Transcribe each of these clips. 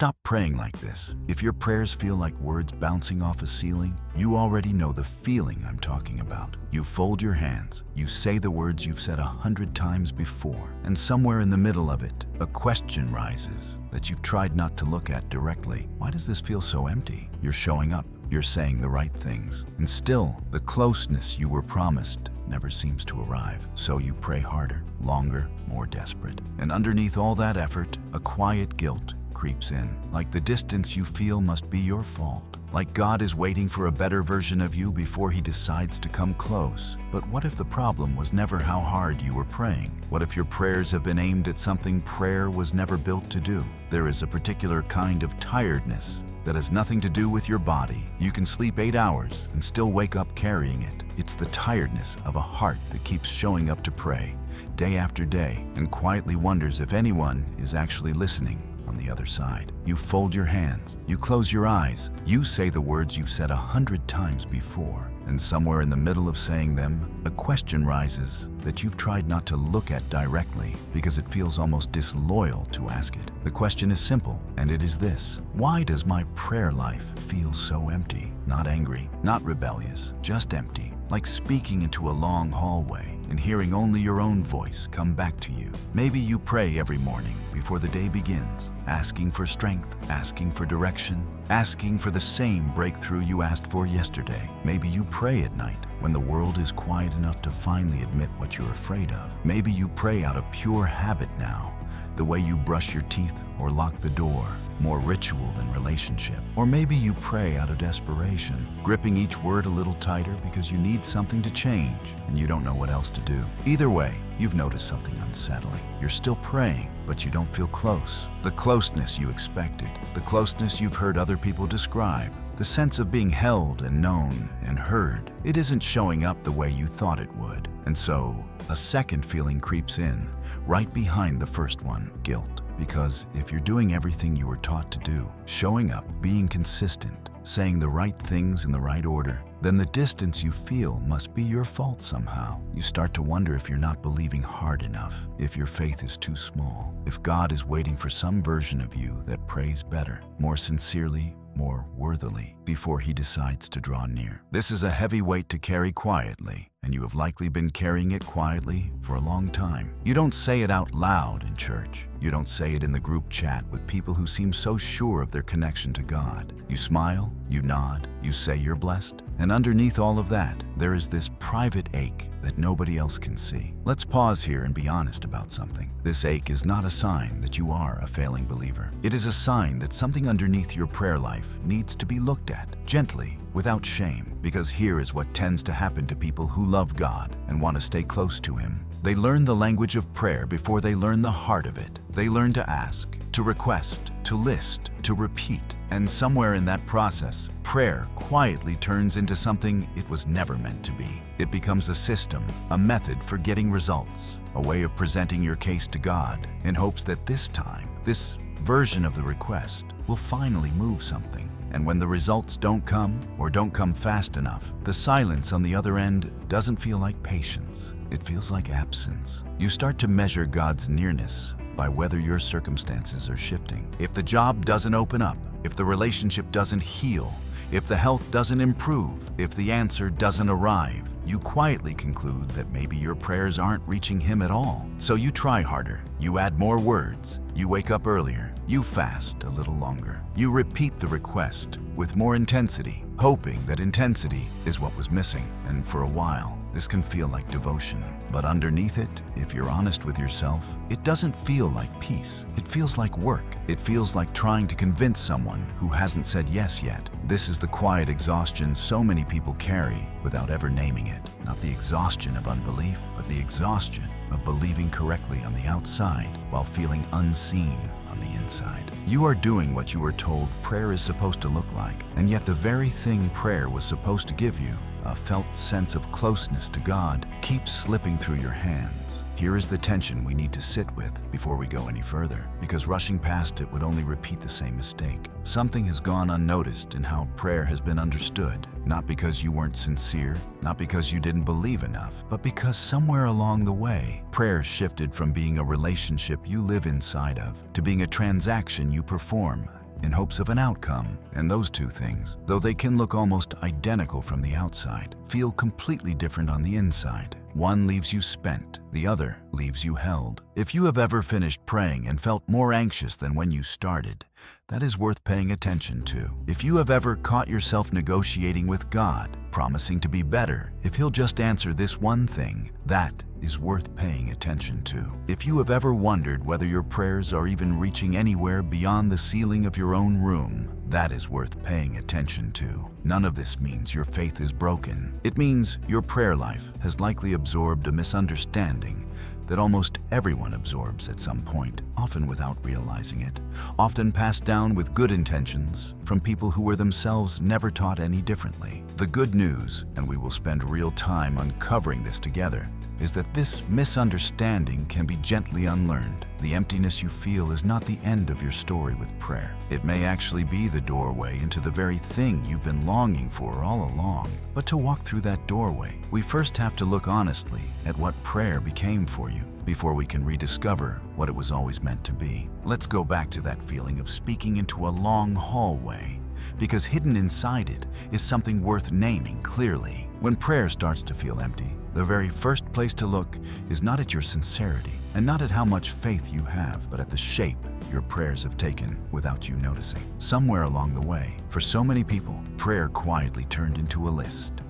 Stop praying like this. If your prayers feel like words bouncing off a ceiling, you already know the feeling I'm talking about. You fold your hands, you say the words you've said 100 times before, and somewhere in the middle of it, a question rises that you've tried not to look at directly. Why does this feel so empty? You're showing up, you're saying the right things, and still, the closeness you were promised never seems to arrive. So you pray harder, longer, more desperate. And underneath all that effort, a quiet guilt creeps in, like the distance you feel must be your fault. Like God is waiting for a better version of you before he decides to come close. But what if the problem was never how hard you were praying? What if your prayers have been aimed at something prayer was never built to do? There is a particular kind of tiredness that has nothing to do with your body. You can sleep 8 hours and still wake up carrying it. It's the tiredness of a heart that keeps showing up to pray day after day and quietly wonders if anyone is actually listening on the other side. You fold your hands, you close your eyes, you say the words you've said 100 times before, and somewhere in the middle of saying them, a question rises that you've tried not to look at directly because it feels almost disloyal to ask it. The question is simple, and it is this: why does my prayer life feel so empty? Not angry, not rebellious, just empty. Like speaking into a long hallway and hearing only your own voice come back to you. Maybe you pray every morning before the day begins, asking for strength, asking for direction, asking for the same breakthrough you asked for yesterday. Maybe you pray at night when the world is quiet enough to finally admit what you're afraid of. Maybe you pray out of pure habit now, the way you brush your teeth or lock the door, more ritual than relationship. Or maybe you pray out of desperation, gripping each word a little tighter because you need something to change and you don't know what else to do. Either way, you've noticed something unsettling. You're still praying, but you don't feel close. The closeness you expected, the closeness you've heard other people describe, the sense of being held and known and heard, it isn't showing up the way you thought it would. And so, a second feeling creeps in, right behind the first one: guilt. Because if you're doing everything you were taught to do, showing up, being consistent, saying the right things in the right order, then the distance you feel must be your fault somehow. You start to wonder if you're not believing hard enough, if your faith is too small, if God is waiting for some version of you that prays better, more sincerely, more worthily, before he decides to draw near. This is a heavy weight to carry quietly, and you have likely been carrying it quietly for a long time. You don't say it out loud in church. You don't say it in the group chat with people who seem so sure of their connection to God. You smile, you nod, you say you're blessed, and underneath all of that, there is this private ache that nobody else can see. Let's pause here and be honest about something. This ache is not a sign that you are a failing believer. It is a sign that something underneath your prayer life needs to be looked at, gently, without shame, because here is what tends to happen to people who love God and want to stay close to him. They learn the language of prayer before they learn the heart of it. They learn to ask, to request, to list, to repeat. And somewhere in that process, prayer quietly turns into something it was never meant to be. It becomes a system, a method for getting results, a way of presenting your case to God in hopes that this time, this version of the request will finally move something. And when the results don't come or don't come fast enough, the silence on the other end doesn't feel like patience. It feels like absence. You start to measure God's nearness by whether your circumstances are shifting. If the job doesn't open up, if the relationship doesn't heal, if the health doesn't improve, if the answer doesn't arrive, you quietly conclude that maybe your prayers aren't reaching him at all. So you try harder, you add more words, you wake up earlier, you fast a little longer. You repeat the request with more intensity, hoping that intensity is what was missing. And for a while, this can feel like devotion. But underneath it, if you're honest with yourself, it doesn't feel like peace. It feels like work. It feels like trying to convince someone who hasn't said yes yet. This is the quiet exhaustion so many people carry without ever naming it. Not the exhaustion of unbelief, but the exhaustion of believing correctly on the outside while feeling unseen on the inside. You are doing what you were told prayer is supposed to look like, and yet the very thing prayer was supposed to give you, a felt sense of closeness to God, keeps slipping through your hands. Here is the tension we need to sit with before we go any further, because rushing past it would only repeat the same mistake. Something has gone unnoticed in how prayer has been understood, not because you weren't sincere, not because you didn't believe enough, but because somewhere along the way, prayer shifted from being a relationship you live inside of to being a transaction you perform in hopes of an outcome. And those two things, though they can look almost identical from the outside, feel completely different on the inside. One leaves you spent, the other leaves you held. If you have ever finished praying and felt more anxious than when you started, that is worth paying attention to. If you have ever caught yourself negotiating with God, promising to be better if He'll just answer this one thing, that is worth paying attention to. If you have ever wondered whether your prayers are even reaching anywhere beyond the ceiling of your own room, that is worth paying attention to. None of this means your faith is broken. It means your prayer life has likely absorbed a misunderstanding that almost everyone absorbs at some point, often without realizing it, often passed down with good intentions from people who were themselves never taught any differently. The good news, and we will spend real time uncovering this together, is that this misunderstanding can be gently unlearned. The emptiness you feel is not the end of your story with prayer. It may actually be the doorway into the very thing you've been longing for all along. But to walk through that doorway, we first have to look honestly at what prayer became for you before we can rediscover what it was always meant to be. Let's go back to that feeling of speaking into a long hallway, because hidden inside it is something worth naming clearly. When prayer starts to feel empty, the very first place to look is not at your sincerity and not at how much faith you have, but at the shape your prayers have taken without you noticing. Somewhere along the way, for so many people, prayer quietly turned into a list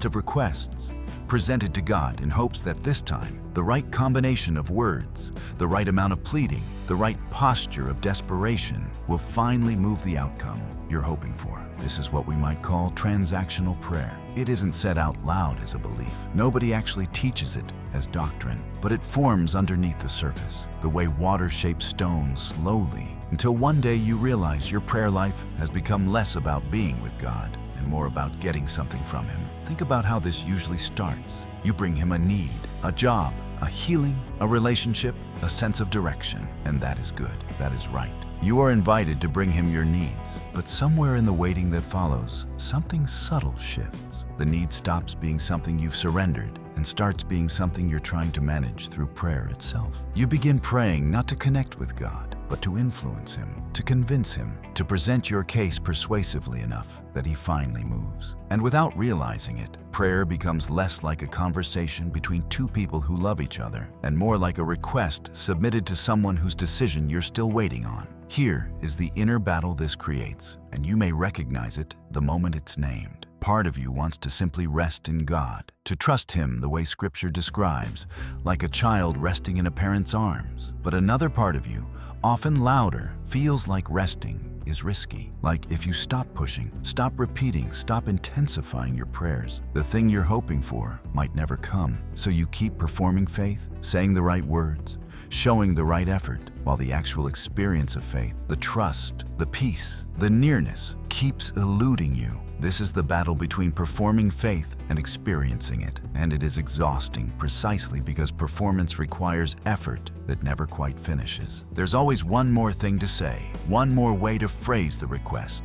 of requests presented to God in hopes that this time, the right combination of words, the right amount of pleading, the right posture of desperation will finally move the outcome you're hoping for. This is what we might call transactional prayer. It isn't said out loud as a belief. Nobody actually teaches it as doctrine, but it forms underneath the surface, the way water shapes stone slowly, until one day you realize your prayer life has become less about being with God and more about getting something from Him. Think about how this usually starts. You bring Him a need, a job, a healing, a relationship, a sense of direction, and that is good. That is right. You are invited to bring Him your needs, but somewhere in the waiting that follows, something subtle shifts. The need stops being something you've surrendered and starts being something you're trying to manage through prayer itself. You begin praying not to connect with God, but to influence Him, to convince Him, to present your case persuasively enough that He finally moves. And without realizing it, prayer becomes less like a conversation between two people who love each other and more like a request submitted to someone whose decision you're still waiting on. Here is the inner battle this creates, and you may recognize it the moment it's named. Part of you wants to simply rest in God, to trust Him the way Scripture describes, like a child resting in a parent's arms. But another part of you, often louder, feels like resting is risky. Like if you stop pushing, stop repeating, stop intensifying your prayers, the thing you're hoping for might never come. So you keep performing faith, saying the right words, showing the right effort, while the actual experience of faith, the trust, the peace, the nearness, keeps eluding you. This is the battle between performing faith and experiencing it, and it is exhausting precisely because performance requires effort that never quite finishes. There's always one more thing to say, one more way to phrase the request,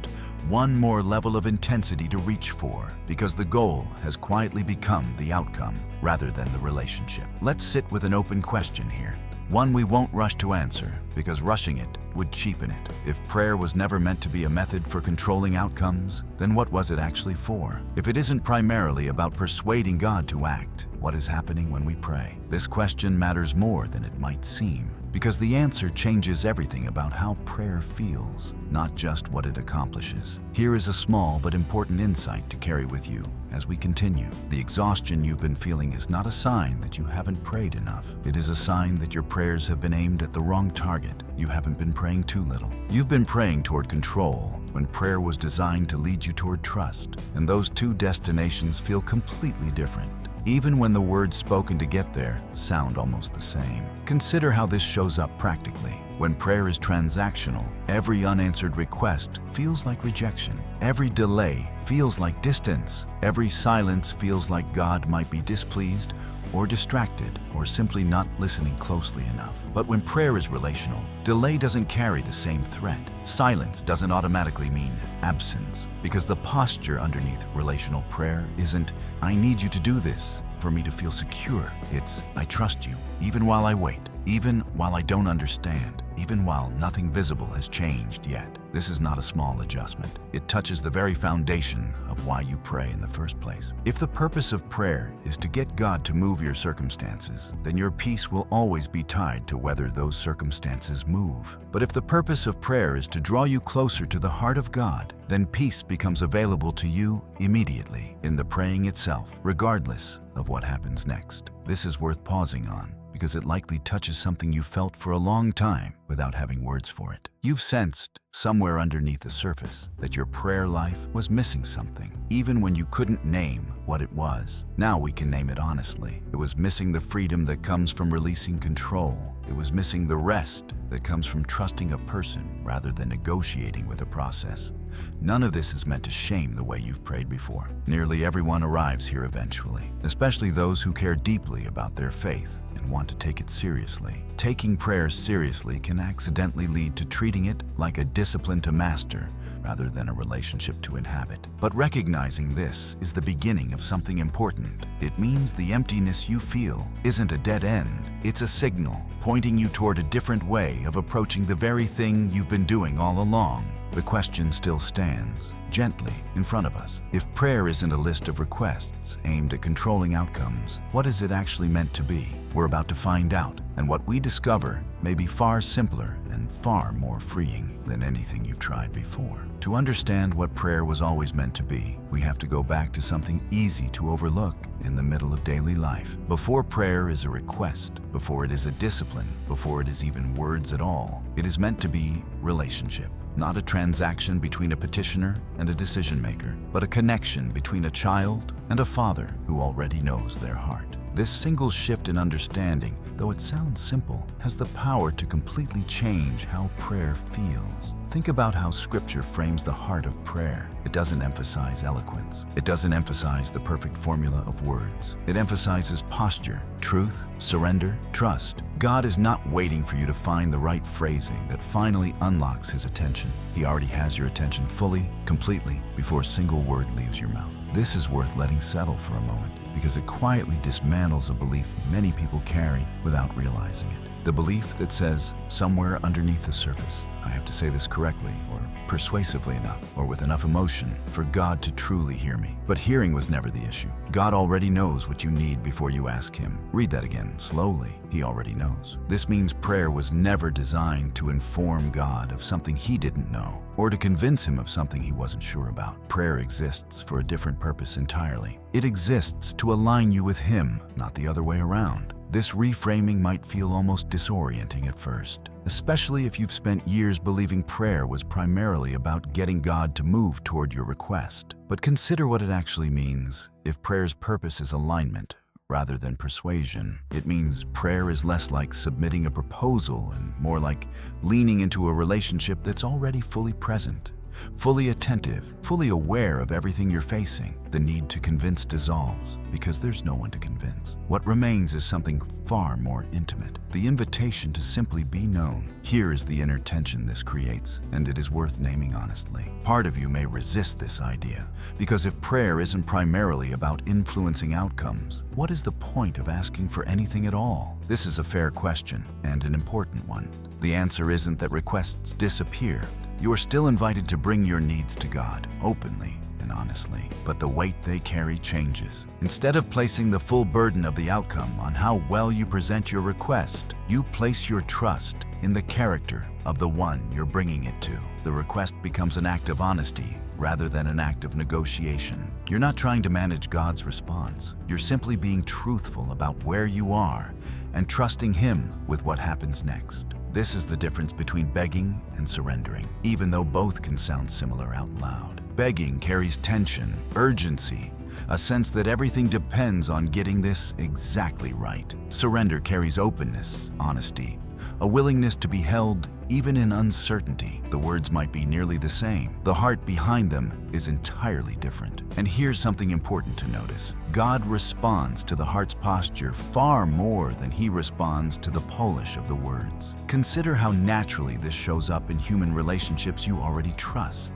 one more level of intensity to reach for, because the goal has quietly become the outcome rather than the relationship. Let's sit with an open question here. One we won't rush to answer, because rushing it would cheapen it. If prayer was never meant to be a method for controlling outcomes, then what was it actually for? If it isn't primarily about persuading God to act, what is happening when we pray? This question matters more than it might seem, because the answer changes everything about how prayer feels, not just what it accomplishes. Here is a small but important insight to carry with you as we continue. The exhaustion you've been feeling is not a sign that you haven't prayed enough. It is a sign that your prayers have been aimed at the wrong target. You haven't been praying too little. You've been praying toward control when prayer was designed to lead you toward trust, and those two destinations feel completely different, even when the words spoken to get there sound almost the same. Consider how this shows up practically. When prayer is transactional, every unanswered request feels like rejection. Every delay feels like distance. Every silence feels like God might be displeased or distracted or simply not listening closely enough. But when prayer is relational, delay doesn't carry the same threat. Silence doesn't automatically mean absence, because the posture underneath relational prayer isn't, "I need you to do this for me to feel secure." It's, "I trust you, even while I wait, even while I don't understand." even while nothing visible has changed yet. This is not a small adjustment. It touches the very foundation of why you pray in the first place. If the purpose of prayer is to get God to move your circumstances, then your peace will always be tied to whether those circumstances move. But if the purpose of prayer is to draw you closer to the heart of God, then peace becomes available to you immediately in the praying itself, regardless of what happens next. This is worth pausing on, because it likely touches something you felt for a long time without having words for it. You've sensed somewhere underneath the surface that your prayer life was missing something, even when you couldn't name what it was. Now we can name it honestly. It was missing the freedom that comes from releasing control. It was missing the rest that comes from trusting a person rather than negotiating with a process. None of this is meant to shame the way you've prayed before. Nearly everyone arrives here eventually, especially those who care deeply about their faith and want to take it seriously. Taking prayer seriously can accidentally lead to treating it like a discipline to master rather than a relationship to inhabit. But recognizing this is the beginning of something important. It means the emptiness you feel isn't a dead end. It's a signal pointing you toward a different way of approaching the very thing you've been doing all along. The question still stands, gently, in front of us. If prayer isn't a list of requests aimed at controlling outcomes, what is it actually meant to be? We're about to find out, and what we discover may be far simpler and far more freeing than anything you've tried before. To understand what prayer was always meant to be, we have to go back to something easy to overlook in the middle of daily life. Before prayer is a request, before it is a discipline, before it is even words at all, it is meant to be relationship. Not a transaction between a petitioner and a decision maker, but a connection between a child and a father who already knows their heart. This single shift in understanding, though it sounds simple, has the power to completely change how prayer feels. Think about how Scripture frames the heart of prayer. It doesn't emphasize eloquence. It doesn't emphasize the perfect formula of words. It emphasizes posture, truth, surrender, trust. God is not waiting for you to find the right phrasing that finally unlocks His attention. He already has your attention fully, completely, before a single word leaves your mouth. This is worth letting settle for a moment, because it quietly dismantles a belief many people carry without realizing it. The belief that says, somewhere underneath the surface, I have to say this correctly or persuasively enough or with enough emotion for God to truly hear me. But hearing was never the issue. God already knows what you need before you ask Him. Read that again, slowly. He already knows. This means prayer was never designed to inform God of something He didn't know or to convince Him of something He wasn't sure about. Prayer exists for a different purpose entirely. It exists to align you with Him, not the other way around. This reframing might feel almost disorienting at first, especially if you've spent years believing prayer was primarily about getting God to move toward your request. But consider what it actually means if prayer's purpose is alignment rather than persuasion. It means prayer is less like submitting a proposal and more like leaning into a relationship that's already fully present, fully attentive, fully aware of everything you're facing. The need to convince dissolves because there's no one to convince. What remains is something far more intimate, the invitation to simply be known. Here is the inner tension this creates, and it is worth naming honestly. Part of you may resist this idea, because if prayer isn't primarily about influencing outcomes, what is the point of asking for anything at all? This is a fair question, and an important one. The answer isn't that requests disappear. You are still invited to bring your needs to God, openly and honestly, but the weight they carry changes. Instead of placing the full burden of the outcome on how well you present your request, you place your trust in the character of the one you're bringing it to. The request becomes an act of honesty rather than an act of negotiation. You're not trying to manage God's response. You're simply being truthful about where you are and trusting Him with what happens next. This is the difference between begging and surrendering, even though both can sound similar out loud. Begging carries tension, urgency, a sense that everything depends on getting this exactly right. Surrender carries openness, honesty, a willingness to be held even in uncertainty. The words might be nearly the same. The heart behind them is entirely different. And here's something important to notice. God responds to the heart's posture far more than He responds to the polish of the words. Consider how naturally this shows up in human relationships you already trust.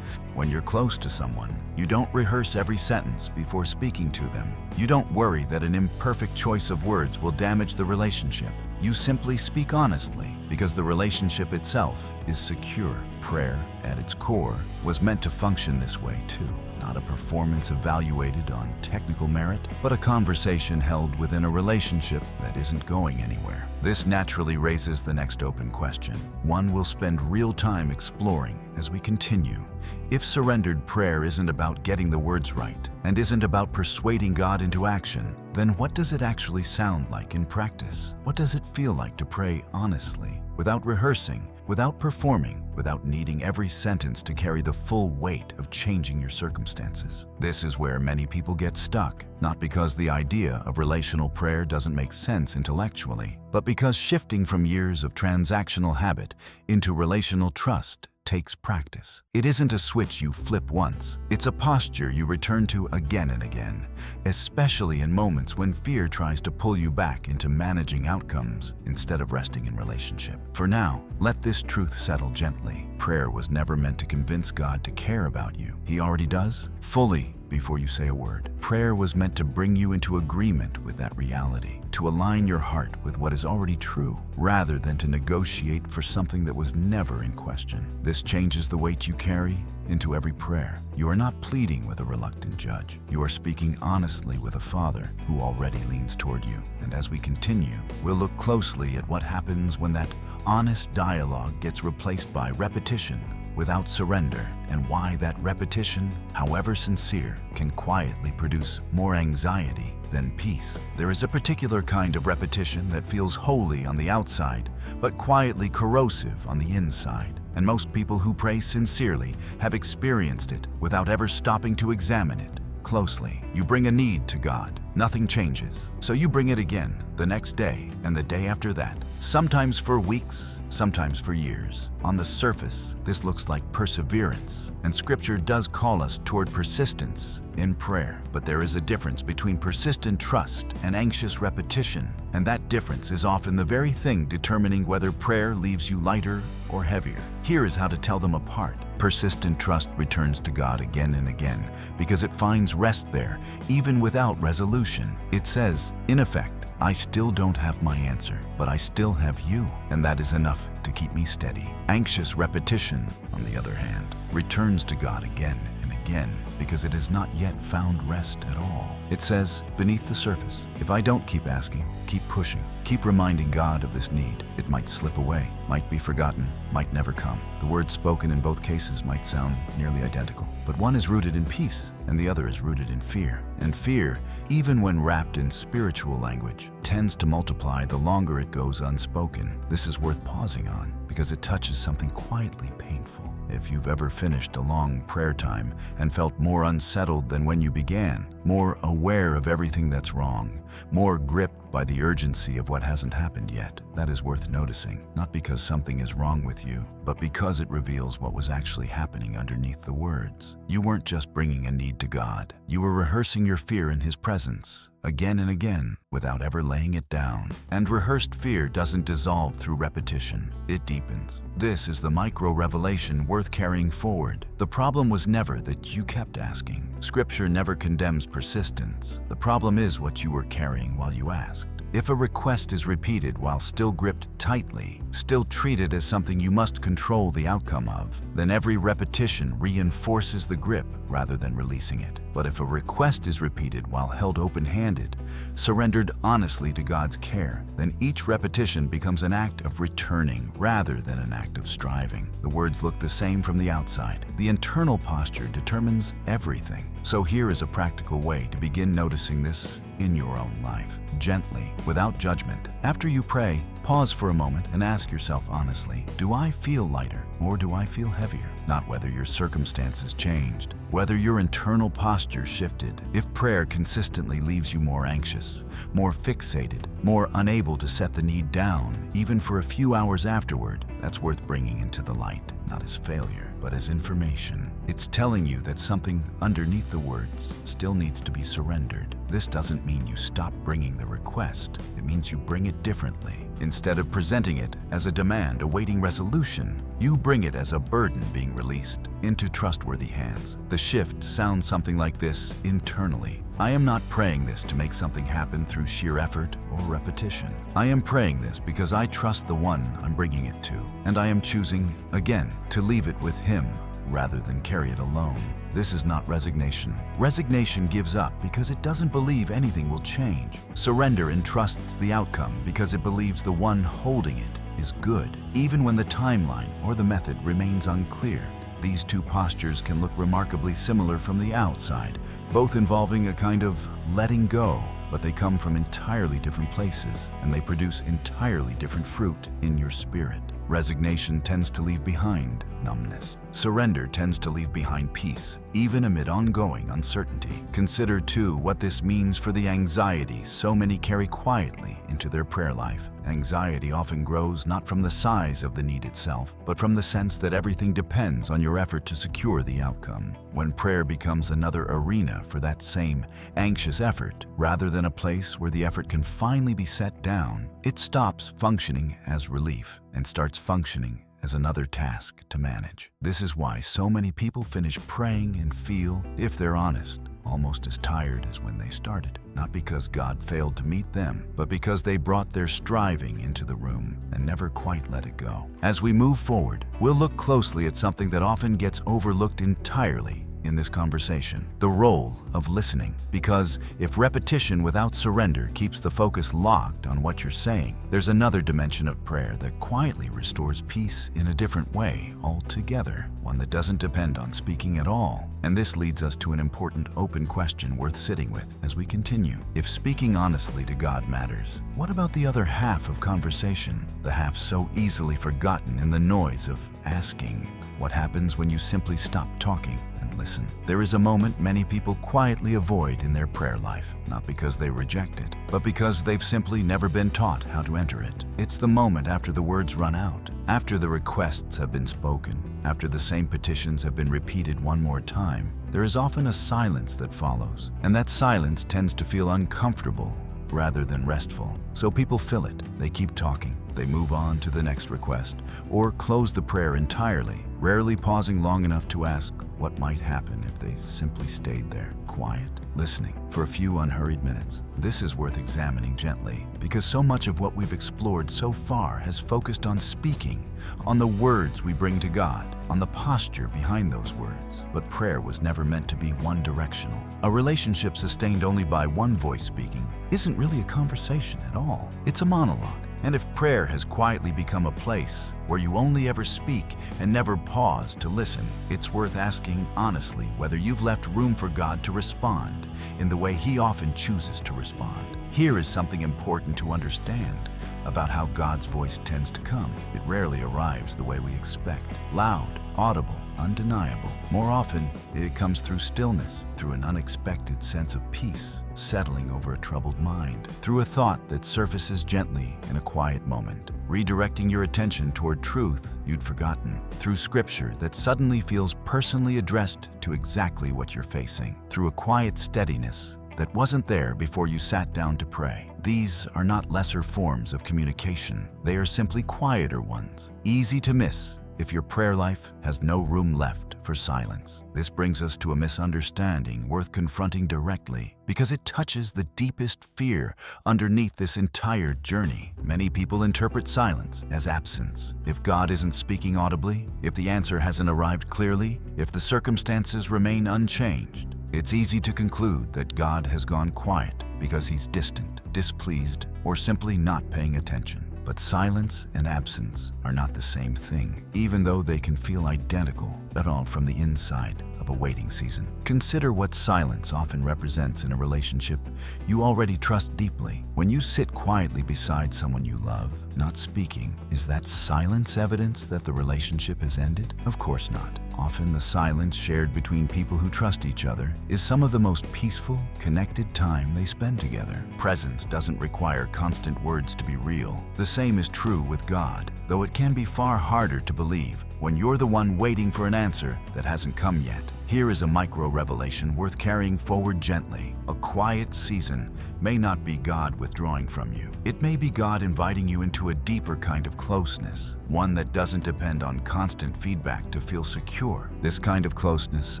When you're close to someone, you don't rehearse every sentence before speaking to them. You don't worry that an imperfect choice of words will damage the relationship. You simply speak honestly, because the relationship itself is secure. Prayer, at its core, was meant to function this way too. Not a performance evaluated on technical merit, but a conversation held within a relationship that isn't going anywhere. This naturally raises the next open question, one we'll spend real time exploring as we continue. If surrendered prayer isn't about getting the words right and isn't about persuading God into action, then what does it actually sound like in practice? What does it feel like to pray honestly, without rehearsing, without performing, without needing every sentence to carry the full weight of changing your circumstances? This is where many people get stuck, not because the idea of relational prayer doesn't make sense intellectually, but because shifting from years of transactional habit into relational trust takes practice. It isn't a switch you flip once. It's a posture you return to again and again, especially in moments when fear tries to pull you back into managing outcomes instead of resting in relationship. For now, let this truth settle gently. Prayer was never meant to convince God to care about you. He already does, fully, before you say a word. Prayer was meant to bring you into agreement with that reality, to align your heart with what is already true, rather than to negotiate for something that was never in question. This changes the weight you carry into every prayer. You are not pleading with a reluctant judge. You are speaking honestly with a Father who already leans toward you. And as we continue, we'll look closely at what happens when that honest dialogue gets replaced by repetition without surrender, and why that repetition, however sincere, can quietly produce more anxiety than peace. There is a particular kind of repetition that feels holy on the outside, but quietly corrosive on the inside. And most people who pray sincerely have experienced it without ever stopping to examine it closely. You bring a need to God, nothing changes. So you bring it again the next day and the day after that, sometimes for weeks, sometimes for years. On the surface, this looks like perseverance, and Scripture does call us toward persistence in prayer. But there is a difference between persistent trust and anxious repetition, and that difference is often the very thing determining whether prayer leaves you lighter or heavier. Here is how to tell them apart. Persistent trust returns to God again and again because it finds rest there, even without resolution. It says, in effect, I still don't have my answer, but I still have you, and that is enough to keep me steady. Anxious repetition, on the other hand, returns to God again and again because it has not yet found rest at all. It says, beneath the surface, if I don't keep asking, keep pushing, keep reminding God of this need, it might slip away, might be forgotten, might never come. The words spoken in both cases might sound nearly identical, but one is rooted in peace and the other is rooted in fear. And fear, even when wrapped in spiritual language, tends to multiply the longer it goes unspoken. This is worth pausing on because it touches something quietly painful. If you've ever finished a long prayer time and felt more unsettled than when you began, more aware of everything that's wrong, more gripped by the urgency of what hasn't happened yet, that is worth noticing, not because something is wrong with you, but because it reveals what was actually happening underneath the words. You weren't just bringing a need to God. You were rehearsing your fear in His presence, again and again, without ever laying it down. And rehearsed fear doesn't dissolve through repetition. It deepens. This is the micro-revelation worth carrying forward. The problem was never that you kept asking. Scripture never condemns persistence. The problem is what you were carrying while you asked. If a request is repeated while still gripped tightly, still treated as something you must control the outcome of, then every repetition reinforces the grip rather than releasing it. But if a request is repeated while held open-handed, surrendered honestly to God's care, then each repetition becomes an act of returning rather than an act of striving. The words look the same from the outside. The internal posture determines everything. So here is a practical way to begin noticing this in your own life, gently, without judgment. After you pray, pause for a moment and ask yourself honestly, do I feel lighter or do I feel heavier? Not whether your circumstances changed, whether your internal posture shifted. If prayer consistently leaves you more anxious, more fixated, more unable to set the need down, even for a few hours afterward, that's worth bringing into the light, not as failure, but as information. It's telling you that something underneath the words still needs to be surrendered. This doesn't mean you stop bringing the request. It means you bring it differently. Instead of presenting it as a demand awaiting resolution, you bring it as a burden being released into trustworthy hands. The shift sounds something like this internally. I am not praying this to make something happen through sheer effort or repetition. I am praying this because I trust the one I'm bringing it to, and I am choosing, again, to leave it with him rather than carry it alone. This is not resignation. Resignation gives up because it doesn't believe anything will change. Surrender entrusts the outcome because it believes the one holding it is good, even when the timeline or the method remains unclear. These two postures can look remarkably similar from the outside, both involving a kind of letting go, but they come from entirely different places, and they produce entirely different fruit in your spirit. Resignation tends to leave behind numbness. Surrender tends to leave behind peace, even amid ongoing uncertainty. Consider, too, what this means for the anxiety so many carry quietly into their prayer life. Anxiety often grows not from the size of the need itself, but from the sense that everything depends on your effort to secure the outcome. When prayer becomes another arena for that same anxious effort, rather than a place where the effort can finally be set down, it stops functioning as relief and starts functioning as another task to manage. This is why so many people finish praying and feel, if they're honest, almost as tired as when they started. Not because God failed to meet them, but because they brought their striving into the room and never quite let it go. As we move forward, we'll look closely at something that often gets overlooked entirely in this conversation: the role of listening. Because if repetition without surrender keeps the focus locked on what you're saying, there's another dimension of prayer that quietly restores peace in a different way altogether, one that doesn't depend on speaking at all. And this leads us to an important open question worth sitting with as we continue. If speaking honestly to God matters, what about the other half of conversation? The half so easily forgotten in the noise of asking. What happens when you simply stop talking and listen? There is a moment many people quietly avoid in their prayer life, not because they reject it, but because they've simply never been taught how to enter it. It's the moment after the words run out, after the requests have been spoken, after the same petitions have been repeated one more time. There is often a silence that follows, and that silence tends to feel uncomfortable rather than restful. So people fill it. They keep talking. They move on to the next request, or close the prayer entirely, rarely pausing long enough to ask what might happen if they simply stayed there, quiet, listening for a few unhurried minutes. This is worth examining gently, because so much of what we've explored so far has focused on speaking, on the words we bring to God, on the posture behind those words. But prayer was never meant to be one-directional. A relationship sustained only by one voice speaking isn't really a conversation at all. It's a monologue. And if prayer has quietly become a place where you only ever speak and never pause to listen, it's worth asking honestly whether you've left room for God to respond in the way He often chooses to respond. Here is something important to understand about how God's voice tends to come. It rarely arrives the way we expect. Loud, audible, undeniable. More often, it comes through stillness, through an unexpected sense of peace settling over a troubled mind, through a thought that surfaces gently in a quiet moment, redirecting your attention toward truth you'd forgotten, through scripture that suddenly feels personally addressed to exactly what you're facing, through a quiet steadiness that wasn't there before you sat down to pray. These are not lesser forms of communication. They are simply quieter ones, easy to miss if your prayer life has no room left for silence. This brings us to a misunderstanding worth confronting directly, because it touches the deepest fear underneath this entire journey. Many people interpret silence as absence. If God isn't speaking audibly, if the answer hasn't arrived clearly, if the circumstances remain unchanged, it's easy to conclude that God has gone quiet because He's distant, displeased, or simply not paying attention. But silence and absence are not the same thing, even though they can feel identical, but all from the inside of a waiting season. Consider what silence often represents in a relationship you already trust deeply. When you sit quietly beside someone you love, not speaking, is that silence evidence that the relationship has ended? Of course not. Often the silence shared between people who trust each other is some of the most peaceful, connected time they spend together. Presence doesn't require constant words to be real. The same is true with God. though it can be far harder to believe when you're the one waiting for an answer that hasn't come yet. Here is a micro-revelation worth carrying forward gently. A quiet season may not be God withdrawing from you. It may be God inviting you into a deeper kind of closeness, one that doesn't depend on constant feedback to feel secure. This kind of closeness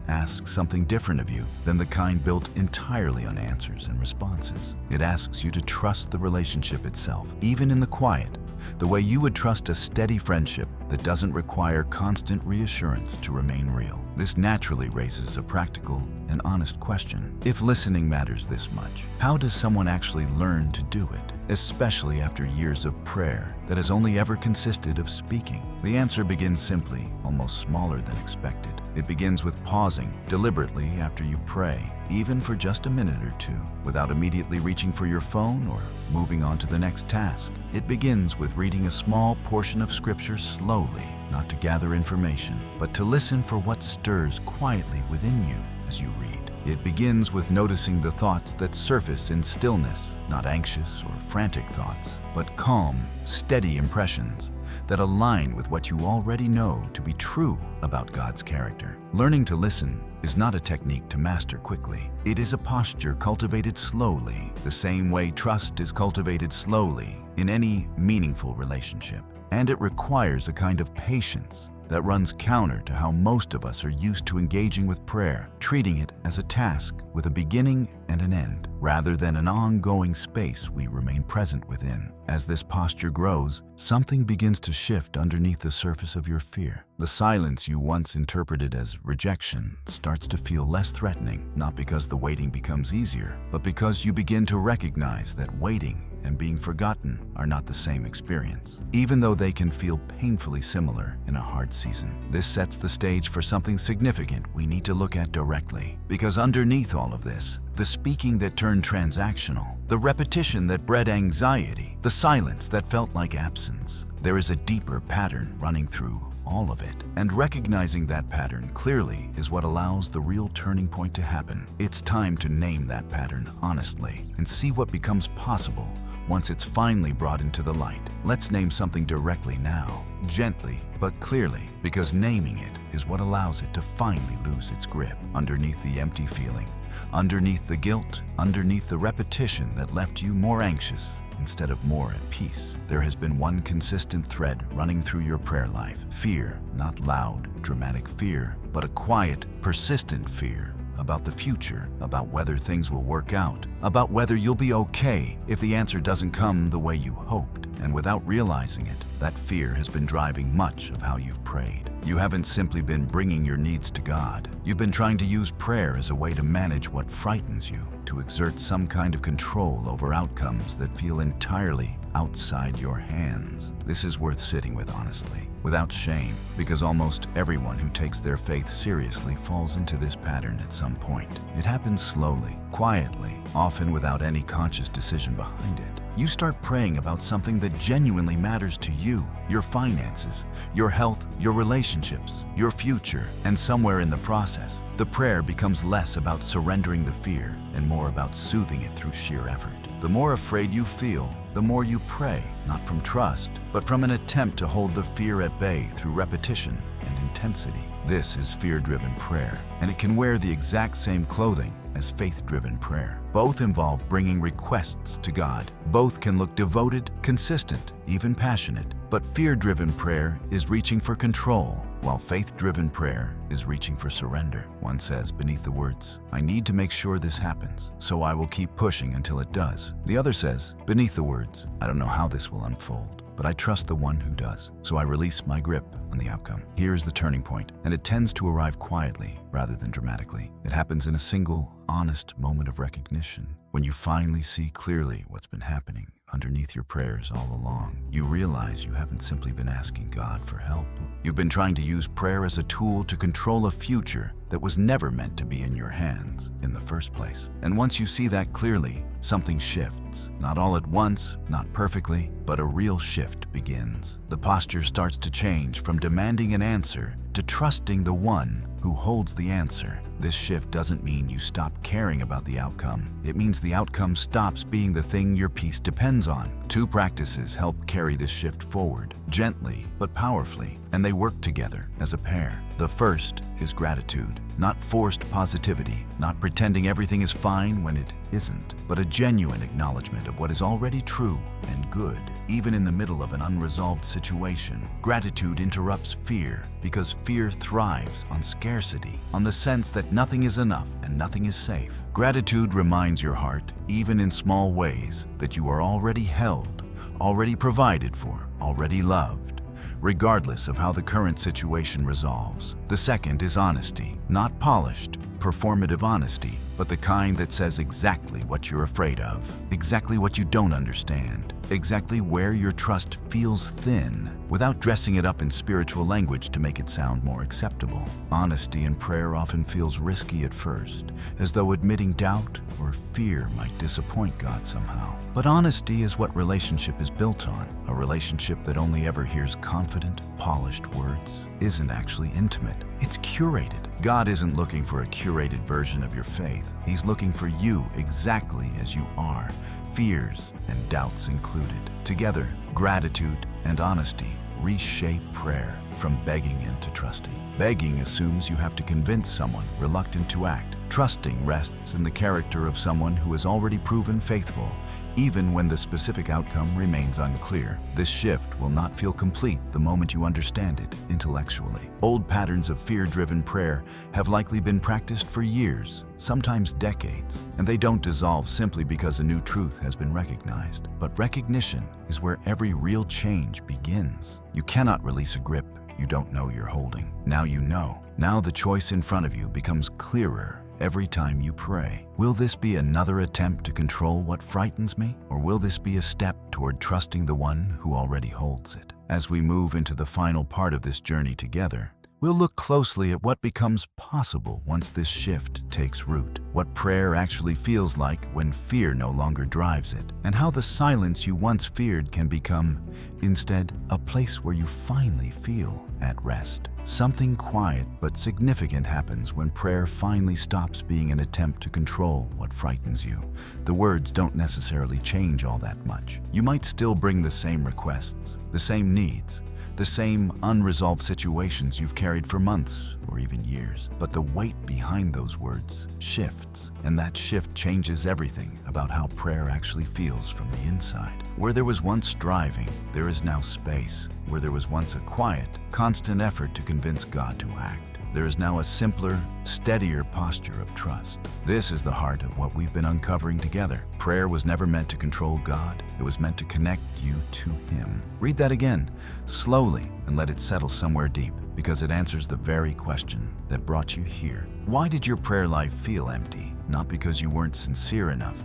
asks something different of you than the kind built entirely on answers and responses. It asks you to trust the relationship itself, even in the quiet, the way you would trust a steady friendship that doesn't require constant reassurance to remain real. This naturally raises a practical and honest question. If listening matters this much, how does someone actually learn to do it, especially after years of prayer that has only ever consisted of speaking? The answer begins simply, almost smaller than expected. It begins with pausing deliberately after you pray, even for just a minute or two, without immediately reaching for your phone or moving on to the next task. It begins with reading a small portion of Scripture slowly, not to gather information, but to listen for what stirs quietly within you as you read. It begins with noticing the thoughts that surface in stillness, not anxious or frantic thoughts, but calm, steady impressions that align with what you already know to be true about God's character. Learning to listen is not a technique to master quickly. It is a posture cultivated slowly, the same way trust is cultivated slowly in any meaningful relationship. And it requires a kind of patience that runs counter to how most of us are used to engaging with prayer, treating it as a task with a beginning and an end, rather than an ongoing space we remain present within. As this posture grows, something begins to shift underneath the surface of your fear. The silence you once interpreted as rejection starts to feel less threatening, not because the waiting becomes easier, but because you begin to recognize that waiting and being forgotten are not the same experience, even though they can feel painfully similar in a hard season. This sets the stage for something significant we need to look at directly, because underneath all of this, the speaking that turned transactional, the repetition that bred anxiety, the silence that felt like absence, there is a deeper pattern running through all of it. And recognizing that pattern clearly is what allows the real turning point to happen. It's time to name that pattern honestly and see what becomes possible once it's finally brought into the light. Let's name something directly now, gently but clearly, because naming it is what allows it to finally lose its grip. Underneath the empty feeling, underneath the guilt, underneath the repetition that left you more anxious instead of more at peace, there has been one consistent thread running through your prayer life. Fear, not loud, dramatic fear, but a quiet, persistent fear about the future, about whether things will work out, about whether you'll be okay if the answer doesn't come the way you hoped. And without realizing it, that fear has been driving much of how you've prayed. You haven't simply been bringing your needs to God. You've been trying to use prayer as a way to manage what frightens you, to exert some kind of control over outcomes that feel entirely outside your hands. This is worth sitting with honestly, without shame, because almost everyone who takes their faith seriously falls into this pattern at some point. It happens slowly, quietly, often without any conscious decision behind it. You start praying about something that genuinely matters to you, your finances, your health, your relationships, your future, and somewhere in the process, the prayer becomes less about surrendering the fear and more about soothing it through sheer effort. The more afraid you feel, the more you pray, not from trust, but from an attempt to hold the fear at bay through repetition and intensity. This is fear-driven prayer, and it can wear the exact same clothing as faith-driven prayer. Both involve bringing requests to God. Both can look devoted, consistent, even passionate. But fear-driven prayer is reaching for control, while faith-driven prayer is reaching for surrender. One says beneath the words, "I need to make sure this happens, so I will keep pushing until it does." The other says, beneath the words, "I don't know how this will unfold, but I trust the one who does, so I release my grip on the outcome." Here is the turning point, and it tends to arrive quietly rather than dramatically. It happens in a single, honest moment of recognition. When you finally see clearly what's been happening underneath your prayers all along, you realize you haven't simply been asking God for help. You've been trying to use prayer as a tool to control a future that was never meant to be in your hands in the first place. And once you see that clearly, something shifts. Not all at once, not perfectly, but a real shift begins. The posture starts to change from demanding an answer to trusting the one who holds the answer. This shift doesn't mean you stop caring about the outcome. It means the outcome stops being the thing your peace depends on. Two practices help carry this shift forward, gently but powerfully, and they work together as a pair. The first is gratitude, not forced positivity, not pretending everything is fine when it isn't, but a genuine acknowledgement of what is already true and good, even in the middle of an unresolved situation. Gratitude interrupts fear because fear thrives on scarcity, on the sense that nothing is enough and nothing is safe. Gratitude reminds your heart, even in small ways, that you are already held, already provided for, already loved, regardless of how the current situation resolves. The second is honesty, not polished, performative honesty, but the kind that says exactly what you're afraid of, exactly what you don't understand, exactly where your trust feels thin, without dressing it up in spiritual language to make it sound more acceptable. Honesty in prayer often feels risky at first, as though admitting doubt or fear might disappoint God somehow. But honesty is what relationship is built on. A relationship that only ever hears confident, polished words isn't actually intimate. It's curated. God isn't looking for a curated version of your faith. He's looking for you exactly as you are, fears and doubts included. Together, gratitude and honesty reshape prayer from begging into trusting. Begging assumes you have to convince someone reluctant to act. Trusting rests in the character of someone who has already proven faithful, even when the specific outcome remains unclear. This shift will not feel complete the moment you understand it intellectually. Old patterns of fear-driven prayer have likely been practiced for years, sometimes decades, and they don't dissolve simply because a new truth has been recognized. But recognition is where every real change begins. You cannot release a grip you don't know you're holding. Now you know. Now the choice in front of you becomes clearer every time you pray. Will this be another attempt to control what frightens me? Or will this be a step toward trusting the one who already holds it? As we move into the final part of this journey together, we'll look closely at what becomes possible once this shift takes root, what prayer actually feels like when fear no longer drives it, and how the silence you once feared can become, instead, a place where you finally feel at rest. Something quiet but significant happens when prayer finally stops being an attempt to control what frightens you. The words don't necessarily change all that much. You might still bring the same requests, the same needs, the same unresolved situations you've carried for months or even years. But the weight behind those words shifts, and that shift changes everything about how prayer actually feels from the inside. Where there was once striving, there is now space. Where there was once a quiet, constant effort to convince God to act, there is now a simpler, steadier posture of trust. This is the heart of what we've been uncovering together. Prayer was never meant to control God. It was meant to connect you to Him. Read that again, slowly, and let it settle somewhere deep, because it answers the very question that brought you here. Why did your prayer life feel empty? Not because you weren't sincere enough,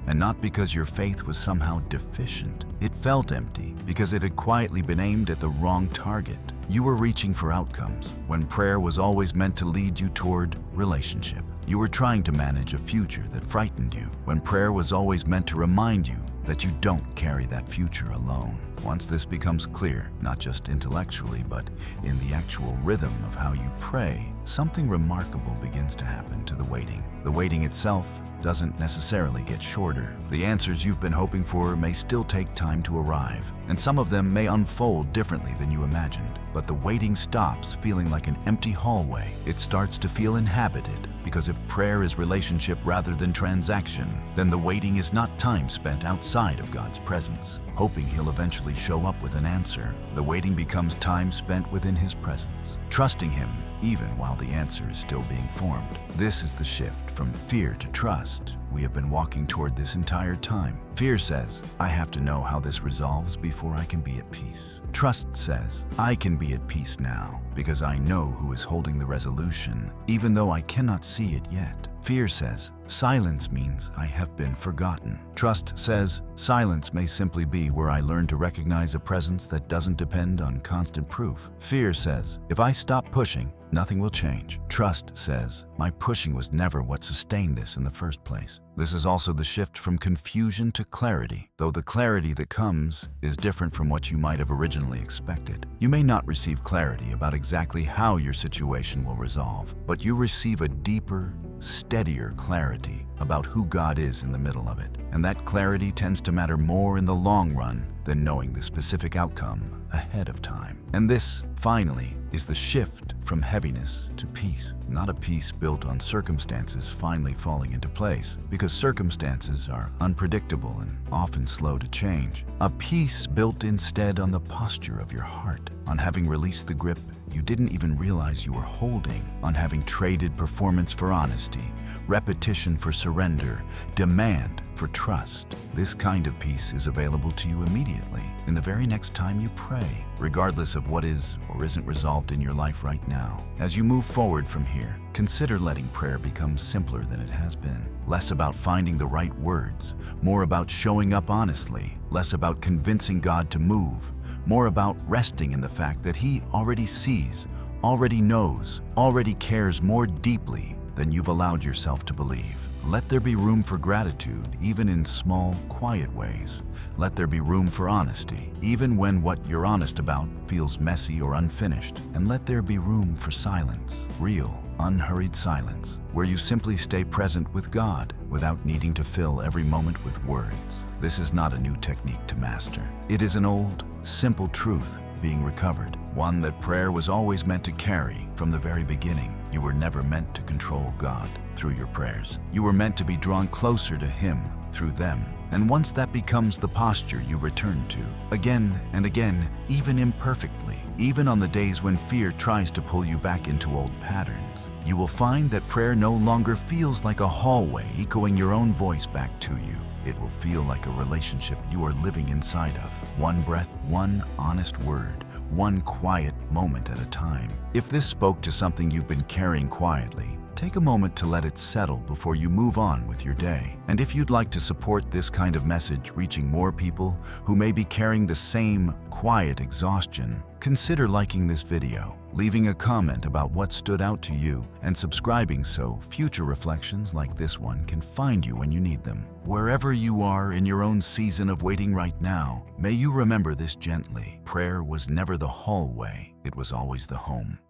and not because your faith was somehow deficient. It felt empty because it had quietly been aimed at the wrong target. You were reaching for outcomes when prayer was always meant to lead you toward relationship. You were trying to manage a future that frightened you when prayer was always meant to remind you that you don't carry that future alone. Once this becomes clear, not just intellectually, but in the actual rhythm of how you pray, something remarkable begins to happen to the waiting. The waiting itself doesn't necessarily get shorter. The answers you've been hoping for may still take time to arrive, and some of them may unfold differently than you imagined. But the waiting stops feeling like an empty hallway. It starts to feel inhabited, because if prayer is relationship rather than transaction, then the waiting is not time spent outside of God's presence, hoping He'll eventually show up with an answer. The waiting becomes time spent within His presence, trusting Him even while the answer is still being formed. This is the shift from fear to trust we have been walking toward this entire time. Fear says, I have to know how this resolves before I can be at peace. Trust says, I can be at peace now because I know who is holding the resolution, even though I cannot see it yet. Fear says, silence means I have been forgotten. Trust says, silence may simply be where I learn to recognize a presence that doesn't depend on constant proof. Fear says, if I stop pushing, nothing will change. Trust says, my pushing was never what sustained this in the first place. This is also the shift from confusion to clarity, though the clarity that comes is different from what you might have originally expected. You may not receive clarity about exactly how your situation will resolve, but you receive a deeper, steadier clarity about who God is in the middle of it. And that clarity tends to matter more in the long run than knowing the specific outcome ahead of time. And this, finally, is the shift from heaviness to peace. Not a peace built on circumstances finally falling into place, because circumstances are unpredictable and often slow to change. A peace built instead on the posture of your heart, on having released the grip you didn't even realize you were holding, on having traded performance for honesty, repetition for surrender, demand for trust. This kind of peace is available to you immediately, in the very next time you pray, regardless of what is or isn't resolved in your life right now. As you move forward from here, consider letting prayer become simpler than it has been. Less about finding the right words, more about showing up honestly, less about convincing God to move, more about resting in the fact that He already sees, already knows, already cares more deeply than you've allowed yourself to believe. Let there be room for gratitude, even in small, quiet ways. Let there be room for honesty, even when what you're honest about feels messy or unfinished. And let there be room for silence, real, unhurried silence, where you simply stay present with God without needing to fill every moment with words. This is not a new technique to master. It is an old, simple truth being recovered, one that prayer was always meant to carry from the very beginning. You were never meant to control God through your prayers. You were meant to be drawn closer to Him through them. And once that becomes the posture you return to, again and again, even imperfectly, even on the days when fear tries to pull you back into old patterns, you will find that prayer no longer feels like a hallway echoing your own voice back to you. It will feel like a relationship you are living inside of. One breath, one honest word, one quiet moment at a time. If this spoke to something you've been carrying quietly, take a moment to let it settle before you move on with your day. And if you'd like to support this kind of message reaching more people who may be carrying the same quiet exhaustion, consider liking this video, leaving a comment about what stood out to you, and subscribing so future reflections like this one can find you when you need them. Wherever you are in your own season of waiting right now, may you remember this gently. Prayer was never the hallway, it was always the home.